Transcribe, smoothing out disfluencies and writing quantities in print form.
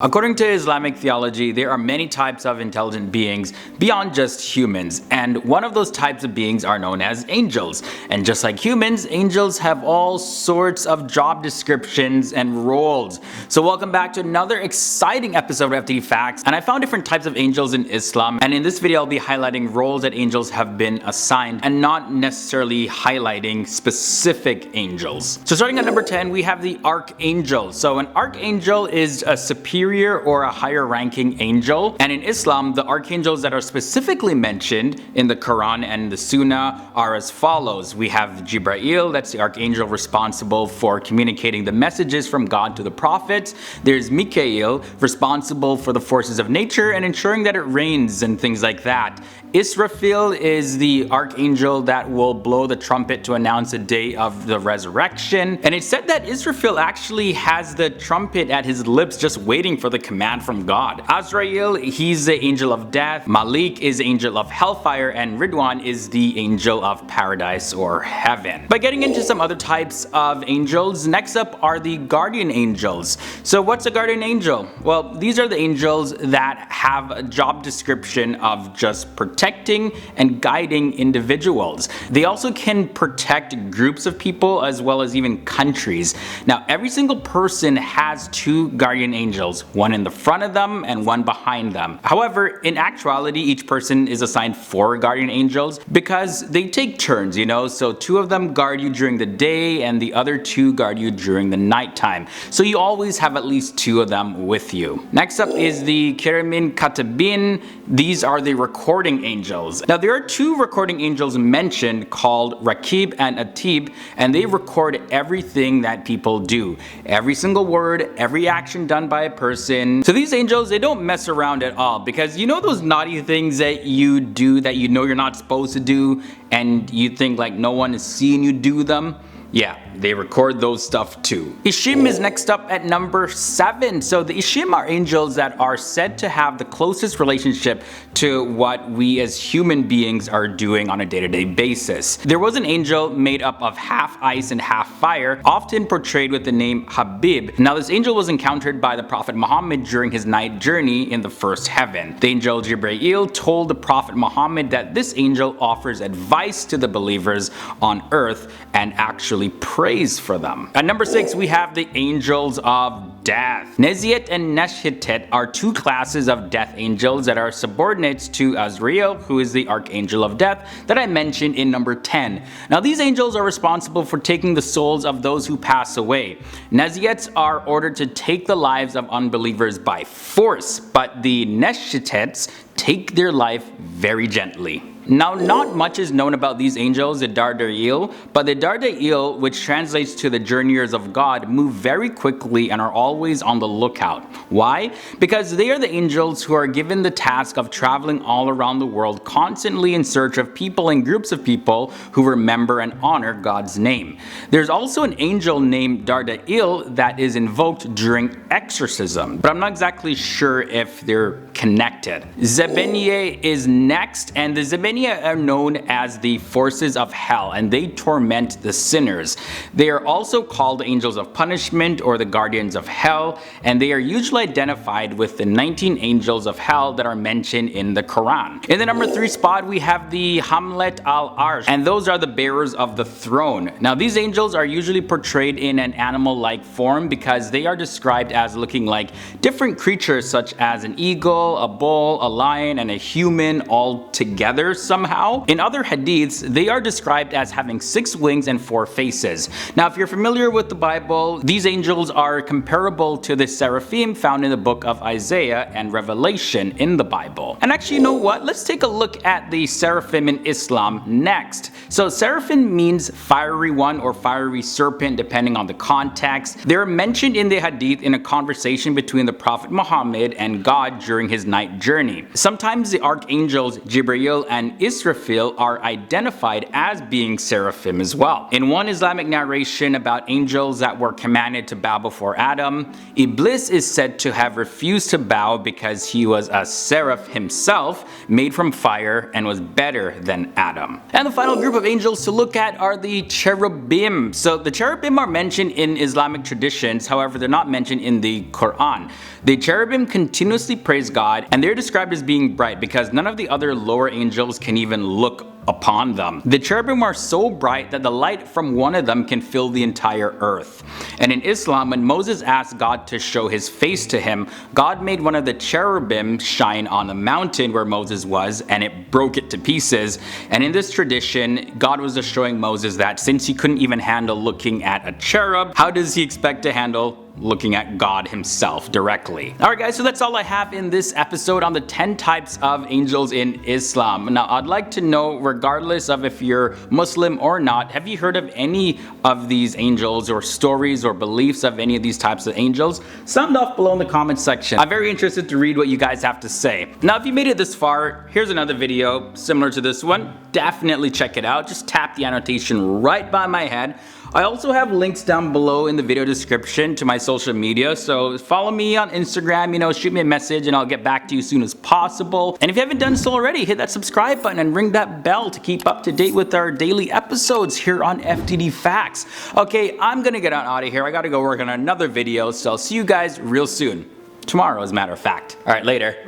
According to Islamic theology, there are many types of intelligent beings beyond just humans, and one of those types of beings are known as angels. And just like humans, angels have all sorts of job descriptions and roles. So welcome back to another exciting episode of FTD Facts, and I found different types of angels in Islam, and in this video I'll be highlighting roles that angels have been assigned and not necessarily highlighting specific angels. So starting at number 10, we have the Archangel. So an Archangel is a superior or a higher ranking angel, and in Islam the archangels that are specifically mentioned in the Quran and the Sunnah are as follows. We have Jibreel, that's the archangel responsible for communicating the messages from God to the prophets. There's Mikael, responsible for the forces of nature and ensuring that it rains and things like that. Israfil is the archangel that will blow the trumpet to announce the day of the resurrection. And it's said that Israfil actually has the trumpet at his lips just waiting for the command from God. Azrael, he's the angel of death. Malik is the angel of hellfire, and Ridwan is the angel of paradise or heaven. But getting into some other types of angels, next up are the guardian angels. So what's a guardian angel? Well, these are the angels that have a job description of just protecting and guiding individuals. They also can protect groups of people as well as even countries. Now, every single person has two guardian angels, one in the front of them and one behind them. However, in actuality, each person is assigned 4 guardian angels because they take turns, so 2 of them guard you during the day and the other 2 guard you during the nighttime. So you always have at least 2 of them with you. Next up is the Cherubim Katabin. These are the recording angels. Now, there are 2 recording angels mentioned called Rakib and Atib, and they record everything that people do. Every single word, every action done by a person. So these angels, they don't mess around at all, because those naughty things that you do that you're not supposed to do and you think like no one is seeing you do them? Yeah, they record those stuff too. Ishim is next up at number 7. So the Ishim are angels that are said to have the closest relationship to what we as human beings are doing on a day-to-day basis. There was an angel made up of half ice and half fire, often portrayed with the name Habib. Now, this angel was encountered by the Prophet Muhammad during his night journey in the first heaven. The angel Jibreel told the Prophet Muhammad that this angel offers advice to the believers on earth and actually prays for them. At number 6, we have the angels of death. Neziat and Neshitet are 2 classes of death angels that are subordinates to Azrael, who is the archangel of death that I mentioned in number 10. Now, these angels are responsible for taking the souls of those who pass away. Neziats are ordered to take the lives of unbelievers by force, but the Neshitets take their life very gently. Now, not much is known about these angels, the Dardail, but the Dardail, which translates to the journeyers of God, move very quickly and are always on the lookout. Why? Because they are the angels who are given the task of traveling all around the world, constantly in search of people and groups of people who remember and honor God's name. There's also an angel named Dardail that is invoked during exorcism, but I'm not exactly sure if they're connected. Zebeniye is next, and the Zebeniye are known as the forces of hell, and they torment the sinners. They are also called angels of punishment or the guardians of hell, and they are usually identified with the 19 angels of hell that are mentioned in the Quran. In the number 3 spot, we have the Hamlet al ARS, and those are the bearers of the throne. Now, these angels are usually portrayed in an animal-like form because they are described as looking like different creatures such as an eagle, a bull, a lion, and a human all together somehow. In other hadiths, they are described as having 6 wings and 4 faces. Now, if you're familiar with the Bible, these angels are comparable to the Seraphim found in the book of Isaiah and Revelation in the Bible. And actually, you know what? Let's take a look at the Seraphim in Islam next. So Seraphim means fiery one or fiery serpent depending on the context. They're mentioned in the hadith in a conversation between the Prophet Muhammad and God during his night journey. Sometimes the archangels Jibreel and Israfil are identified as being seraphim as well. In one Islamic narration about angels that were commanded to bow before Adam, Iblis is said to have refused to bow because he was a seraph himself, made from fire, and was better than Adam. And the final group of angels to look at are the cherubim. So the cherubim are mentioned in Islamic traditions, however they're not mentioned in the Quran. The cherubim continuously praise God, and they're described as being bright because none of the other lower angels can even look upon them. The cherubim are so bright that the light from one of them can fill the entire earth. And in Islam, when Moses asked God to show his face to him, God made one of the cherubim shine on the mountain where Moses was, and it broke it to pieces. And in this tradition, God was just showing Moses that since he couldn't even handle looking at a cherub, how does he expect to handle looking at God himself directly? Alright guys, so that's all I have in this episode on the 10 types of angels in Islam. Now I'd like to know, regardless of if you're Muslim or not, have you heard of any of these angels or stories or beliefs of any of these types of angels? Sound off below in the comment section. I'm very interested to read what you guys have to say. Now if you made it this far, here's another video similar to this one. Definitely check it out. Just tap the annotation right by my head. I also have links down below in the video description to my social media, so follow me on Instagram, shoot me a message and I'll get back to you as soon as possible. And if you haven't done so already, hit that subscribe button and ring that bell to keep up to date with our daily episodes here on FTD Facts. Okay, I'm gonna get out of here. I gotta go work on another video, so I'll see you guys real soon. Tomorrow, as a matter of fact. Alright, later.